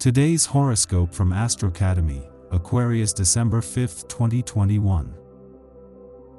Today's horoscope from Astrocademy, Aquarius December 5, 2021.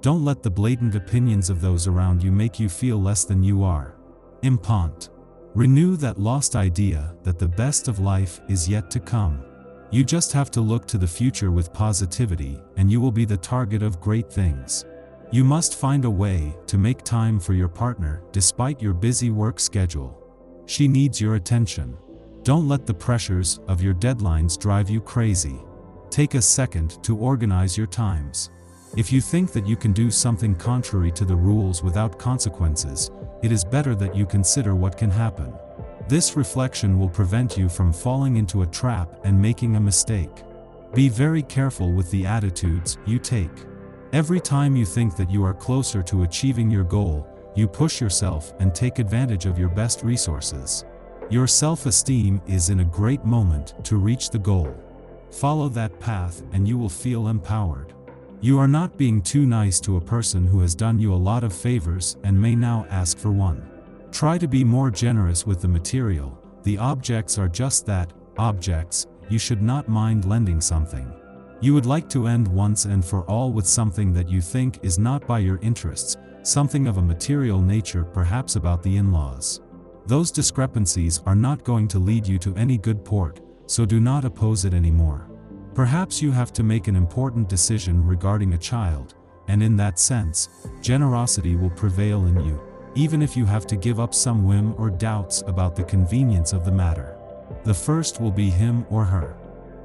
Don't let the blatant opinions of those around you make you feel less than you are. Impont. Renew that lost idea that the best of life is yet to come. You just have to look to the future with positivity, and you will be the target of great things. You must find a way to make time for your partner despite your busy work schedule. She needs your attention. Don't let the pressures of your deadlines drive you crazy. Take a second to organize your times. If you think that you can do something contrary to the rules without consequences, it is better that you consider what can happen. This reflection will prevent you from falling into a trap and making a mistake. Be very careful with the attitudes you take. Every time you think that you are closer to achieving your goal, you push yourself and take advantage of your best resources. Your self-esteem is in a great moment to reach the goal. Follow that path and you will feel empowered. You are not being too nice to a person who has done you a lot of favors and may now ask for one. Try to be more generous with the material. The objects are just that, objects. You should not mind lending something. You would like to end once and for all with something that you think is not by your interests, something of a material nature, perhaps about the in-laws. Those discrepancies are not going to lead you to any good port, so do not oppose it anymore. Perhaps you have to make an important decision regarding a child, and in that sense, generosity will prevail in you, even if you have to give up some whim or doubts about the convenience of the matter. The first will be him or her.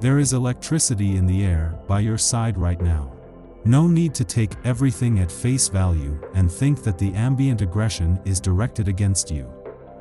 There is electricity in the air by your side right now. No need to take everything at face value and think that the ambient aggression is directed against you.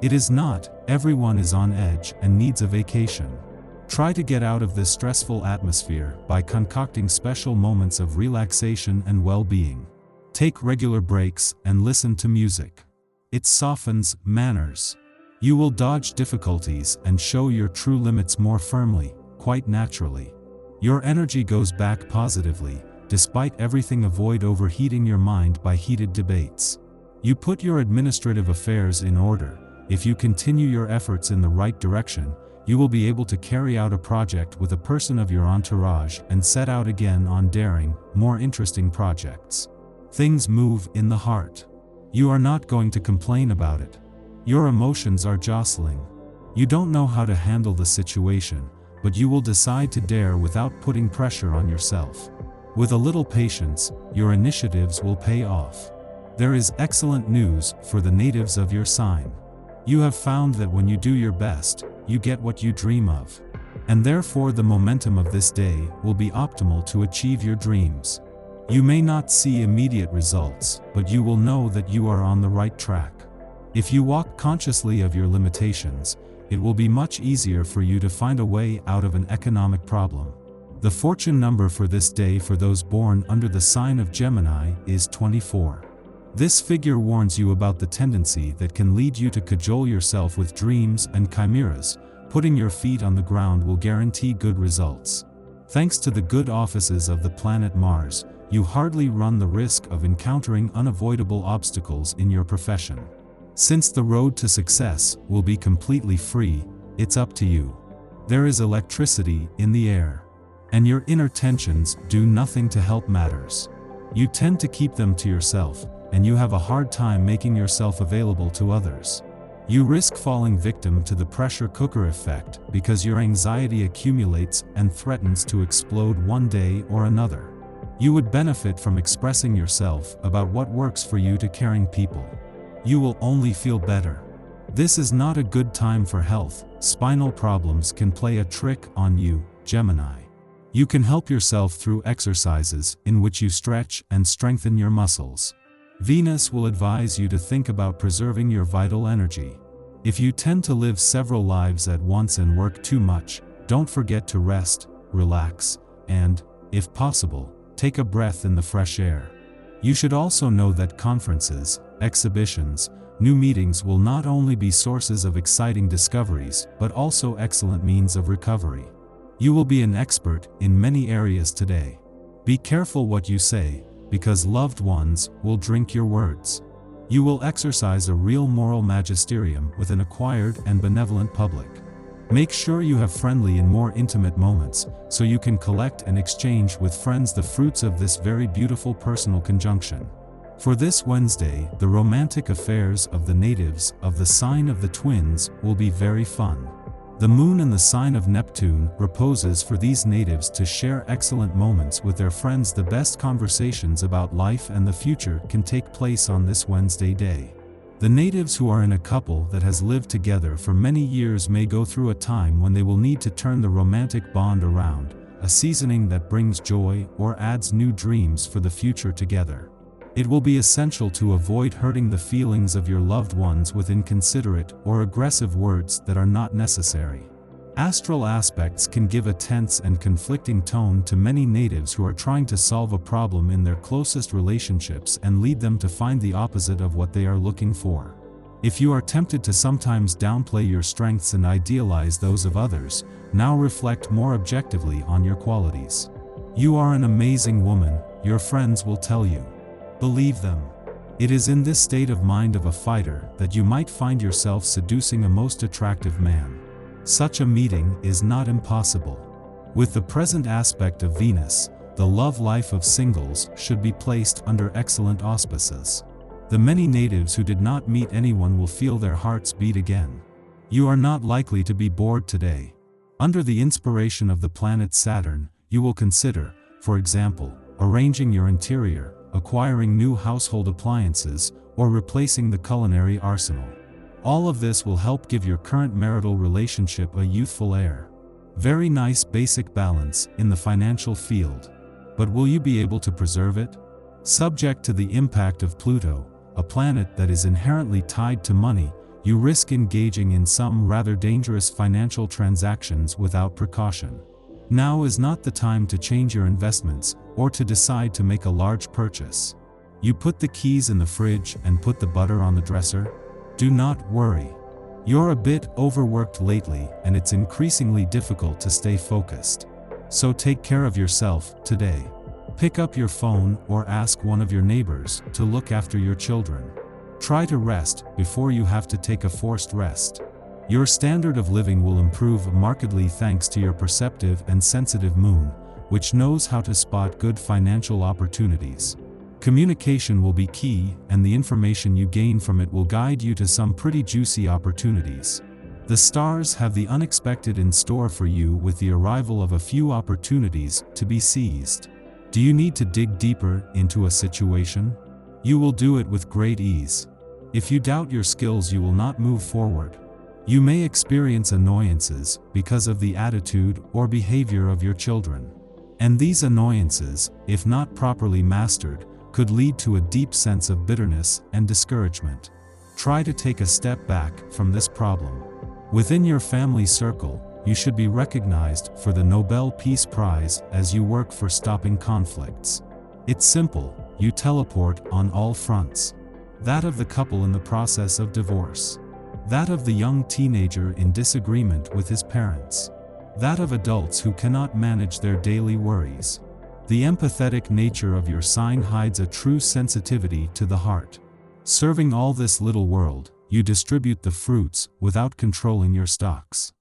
It is not. Everyone is on edge and needs a vacation. Try to get out of this stressful atmosphere by concocting special moments of relaxation and well-being. Take regular breaks and listen to music. It softens manners. You will dodge difficulties and show your true limits more firmly, quite naturally. Your energy goes back positively. Despite everything, avoid overheating your mind by heated debates. You put your administrative affairs in order. If you continue your efforts in the right direction, you will be able to carry out a project with a person of your entourage and set out again on daring, more interesting projects. Things move in the heart. You are not going to complain about it. Your emotions are jostling. You don't know how to handle the situation, but you will decide to dare without putting pressure on yourself. With a little patience, your initiatives will pay off. There is excellent news for the natives of your sign. You have found that when you do your best, you get what you dream of. And therefore the momentum of this day will be optimal to achieve your dreams. You may not see immediate results, but you will know that you are on the right track. If you walk consciously of your limitations, it will be much easier for you to find a way out of an economic problem. The fortune number for this day for those born under the sign of Gemini is 24. This figure warns you about the tendency that can lead you to cajole yourself with dreams and chimeras. Putting your feet on the ground will guarantee good results. Thanks to the good offices of the planet Mars, you hardly run the risk of encountering unavoidable obstacles in your profession. Since the road to success will be completely free, it's up to you. There is electricity in the air, and your inner tensions do nothing to help matters. You tend to keep them to yourself, and you have a hard time making yourself available to others. You risk falling victim to the pressure cooker effect because your anxiety accumulates and threatens to explode one day or another. You would benefit from expressing yourself about what works for you to caring people. You will only feel better. This is not a good time for health. Spinal problems can play a trick on you, Gemini. You can help yourself through exercises in which you stretch and strengthen your muscles. Venus will advise you to think about preserving your vital energy. If you tend to live several lives at once and work too much, don't forget to rest, relax, and, if possible, take a breath in the fresh air. You should also know that conferences, exhibitions, new meetings will not only be sources of exciting discoveries, but also excellent means of recovery. You will be an expert in many areas today. Be careful what you say, because loved ones will drink your words. You will exercise a real moral magisterium with an acquired and benevolent public. Make sure you have friendly and more intimate moments, so you can collect and exchange with friends the fruits of this very beautiful personal conjunction. For this Wednesday, the romantic affairs of the natives of the sign of the Twins will be very fun. The moon in the sign of Neptune reposes for these natives to share excellent moments with their friends. The best conversations about life and the future can take place on this Wednesday day. The natives who are in a couple that has lived together for many years may go through a time when they will need to turn the romantic bond around, a seasoning that brings joy or adds new dreams for the future together. It will be essential to avoid hurting the feelings of your loved ones with inconsiderate or aggressive words that are not necessary. Astral aspects can give a tense and conflicting tone to many natives who are trying to solve a problem in their closest relationships and lead them to find the opposite of what they are looking for. If you are tempted to sometimes downplay your strengths and idealize those of others, now reflect more objectively on your qualities. You are an amazing woman, your friends will tell you. Believe them. It is in this state of mind of a fighter that you might find yourself seducing a most attractive man. Such a meeting is not impossible. With the present aspect of Venus, the love life of singles should be placed under excellent auspices. The many natives who did not meet anyone will feel their hearts beat again. You are not likely to be bored today. Under the inspiration of the planet Saturn, you will consider, for example, arranging your interior, acquiring new household appliances, or replacing the culinary arsenal. All of this will help give your current marital relationship a youthful air. Very nice basic balance in the financial field. But will you be able to preserve it? Subject to the impact of Pluto, a planet that is inherently tied to money, you risk engaging in some rather dangerous financial transactions without precaution. Now is not the time to change your investments or to decide to make a large purchase. You put the keys in the fridge and put the butter on the dresser? Do not worry. You're a bit overworked lately and it's increasingly difficult to stay focused. So take care of yourself today. Pick up your phone or ask one of your neighbors to look after your children. Try to rest before you have to take a forced rest. Your standard of living will improve markedly thanks to your perceptive and sensitive moon, which knows how to spot good financial opportunities. Communication will be key, and the information you gain from it will guide you to some pretty juicy opportunities. The stars have the unexpected in store for you with the arrival of a few opportunities to be seized. Do you need to dig deeper into a situation? You will do it with great ease. If you doubt your skills, you will not move forward. You may experience annoyances because of the attitude or behavior of your children. And these annoyances, if not properly mastered, could lead to a deep sense of bitterness and discouragement. Try to take a step back from this problem. Within your family circle, you should be recognized for the Nobel Peace Prize as you work for stopping conflicts. It's simple, you teleport on all fronts. That of the couple in the process of divorce. That of the young teenager in disagreement with his parents. That of adults who cannot manage their daily worries. The empathetic nature of your sign hides a true sensitivity to the heart. Serving all this little world, you distribute the fruits without controlling your stocks.